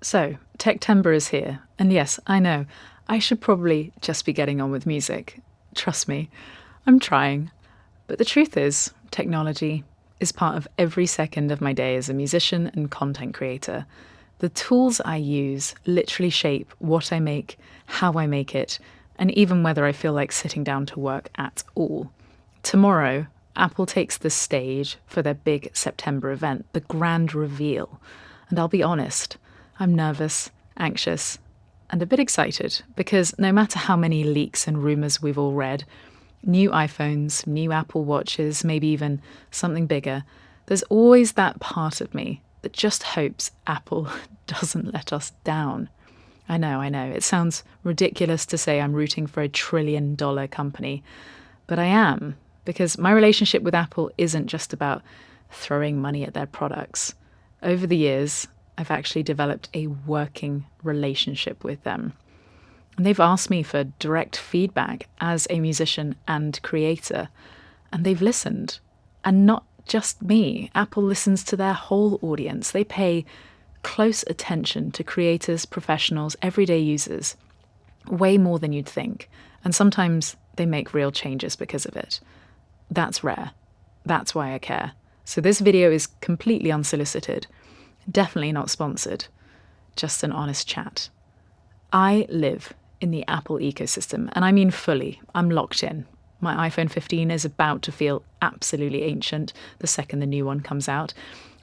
So, TechTember is here, and yes, I know, I should probably just be getting on with music. Trust me, I'm trying. But the truth is, technology is part of every second of my day as a musician and content creator. The tools I use literally shape what I make, how I make it, and even whether I feel like sitting down to work at all. Tomorrow, Apple takes the stage for their big September event, the grand reveal. And I'll be honest, I'm nervous, anxious, and a bit excited because no matter how many leaks and rumours we've all read, new iPhones, new Apple Watches, maybe even something bigger, there's always that part of me that just hopes Apple doesn't let us down. I know, it sounds ridiculous to say I'm rooting for $1 trillion company, but I am, because my relationship with Apple isn't just about throwing money at their products. Over the years, I've actually developed a working relationship with them. And they've asked me for direct feedback as a musician and creator, and they've listened. And not just me. Apple listens to their whole audience. They pay close attention to creators, professionals, everyday users, way more than you'd think. And sometimes they make real changes because of it. That's rare. That's why I care. So this video is completely unsolicited. Definitely not sponsored. Just an honest chat. I live in the Apple ecosystem, and I mean fully. I'm locked in. My iPhone 15 is about to feel absolutely ancient the second the new one comes out,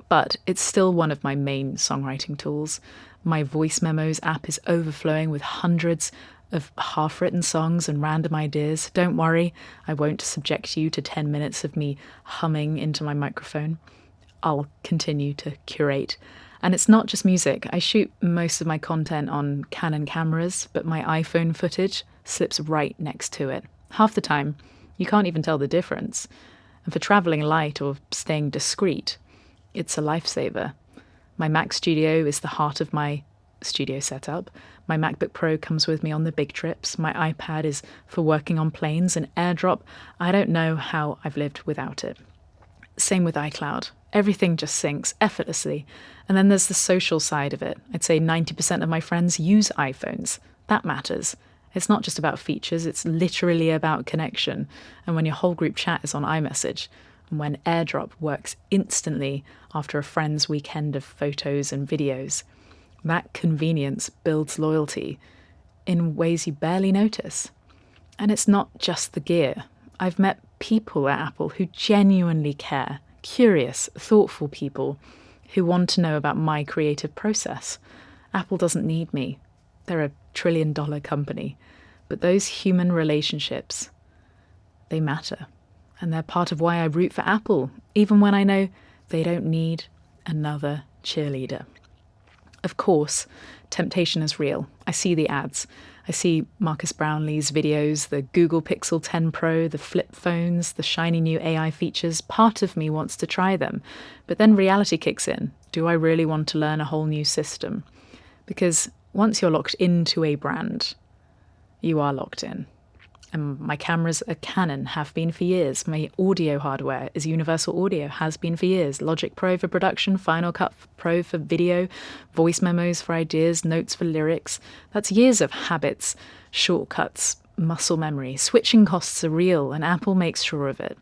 but it's still one of my main songwriting tools. My voice memos app is overflowing with hundreds of half-written songs and random ideas. Don't worry, I won't subject you to 10 minutes of me humming into my microphone. I'll continue to curate. And it's not just music. I shoot most of my content on Canon cameras, but my iPhone footage slips right next to it. Half the time, you can't even tell the difference. And for traveling light or staying discreet, it's a lifesaver. My Mac Studio is the heart of my studio setup. My MacBook Pro comes with me on the big trips. My iPad is for working on planes, and AirDrop, I don't know how I've lived without it. Same with iCloud. Everything just syncs effortlessly. And then there's the social side of it. I'd say 90% of my friends use iPhones. That matters. It's not just about features, it's literally about connection. And when your whole group chat is on iMessage, and when AirDrop works instantly after a friend's weekend of photos and videos, that convenience builds loyalty in ways you barely notice. And it's not just the gear. I've met people at Apple who genuinely care, curious, thoughtful people who want to know about my creative process. Apple doesn't need me. They're a trillion-dollar company. But those human relationships, they matter. And they're part of why I root for Apple, even when I know they don't need another cheerleader. Of course, temptation is real. I see the ads. I see Marcus Brownlee's videos, the Google Pixel 10 Pro, the flip phones, the shiny new AI features. Part of me wants to try them. But then reality kicks in. Do I really want to learn a whole new system? Because once you're locked into a brand, you are locked in. And my cameras are Canon, have been for years. My audio hardware is Universal Audio, has been for years. Logic Pro for production, Final Cut Pro for video, voice memos for ideas, notes for lyrics. That's years of habits, shortcuts, muscle memory. Switching costs are real, and Apple makes sure of it.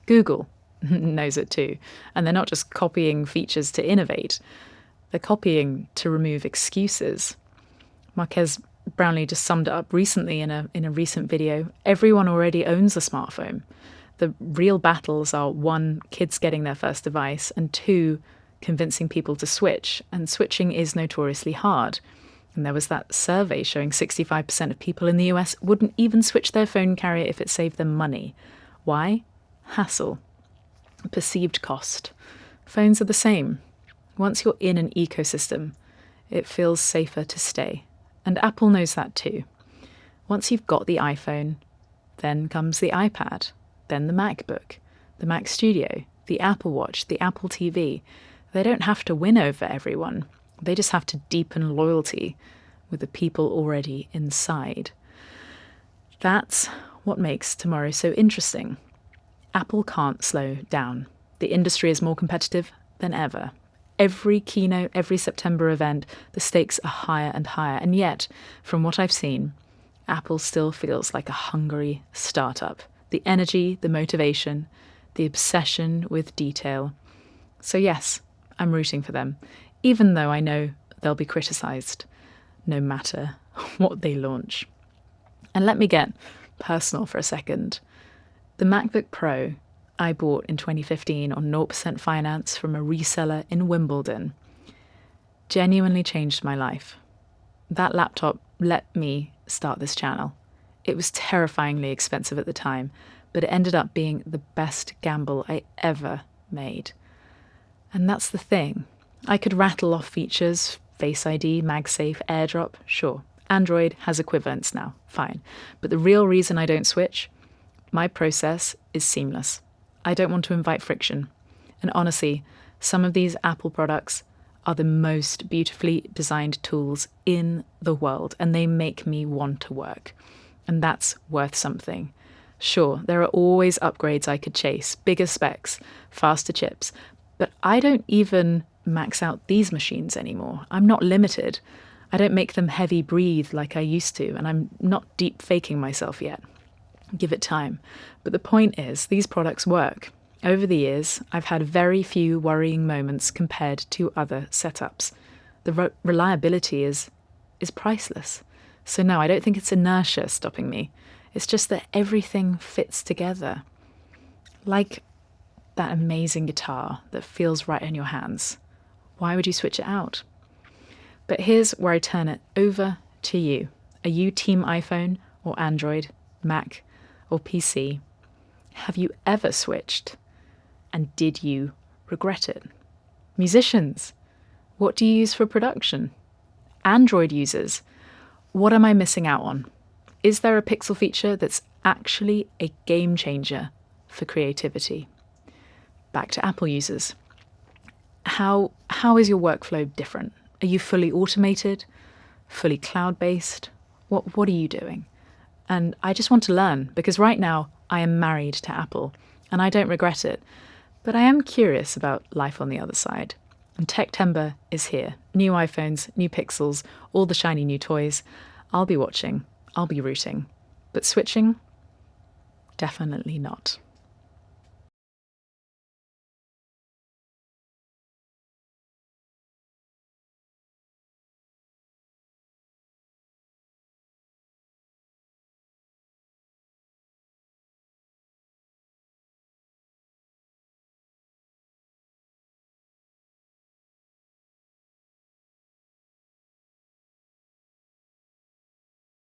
Google knows it too. And they're not just copying features to innovate. They're copying to remove excuses. Marques Brownlee just summed it up recently in a recent video. Everyone already owns a smartphone. The real battles are, one, kids getting their first device, and two, convincing people to switch. And switching is notoriously hard. And there was that survey showing 65% of people in the US wouldn't even switch their phone carrier if it saved them money. Why? Hassle. Perceived cost. Phones are the same. Once you're in an ecosystem, it feels safer to stay. And Apple knows that too. Once you've got the iPhone, then comes the iPad, then the MacBook, the Mac Studio, the Apple Watch, the Apple TV. They don't have to win over everyone. They just have to deepen loyalty with the people already inside. That's what makes tomorrow so interesting. Apple can't slow down. The industry is more competitive than ever. Every keynote, every September event, the stakes are higher and higher. And yet, from what I've seen, Apple still feels like a hungry startup. The energy, the motivation, the obsession with detail. So yes, I'm rooting for them, even though I know they'll be criticised, no matter what they launch. And let me get personal for a second. The MacBook Pro I bought in 2015 on 0% finance from a reseller in Wimbledon genuinely changed my life. That laptop let me start this channel. It was terrifyingly expensive at the time, but it ended up being the best gamble I ever made. And that's the thing. I could rattle off features, Face ID, MagSafe, AirDrop, sure. Android has equivalents now, fine. But the real reason I don't switch, my process is seamless. I don't want to invite friction. And honestly, some of these Apple products are the most beautifully designed tools in the world, and they make me want to work. And that's worth something. Sure, there are always upgrades I could chase, bigger specs, faster chips, but I don't even max out these machines anymore. I'm not limited. I don't make them heavy breathe like I used to, and I'm not deep faking myself yet. Give it time. But the point is, these products work. Over the years, I've had very few worrying moments compared to other setups. The reliability is priceless. So no, I don't think it's inertia stopping me. It's just that everything fits together. Like that amazing guitar that feels right in your hands. Why would you switch it out? But here's where I turn it over to you. Are you team iPhone or Android, Mac or PC? Have you ever switched? And did you regret it? Musicians, what do you use for production? Android users, what am I missing out on? Is there a Pixel feature that's actually a game changer for creativity? Back to Apple users. How is your workflow different? Are you fully automated, fully cloud-based? What are you doing? And I just want to learn, because right now I am married to Apple and I don't regret it. But I am curious about life on the other side. And TechTember is here. New iPhones, new Pixels, all the shiny new toys. I'll be watching. I'll be rooting. But switching? Definitely not.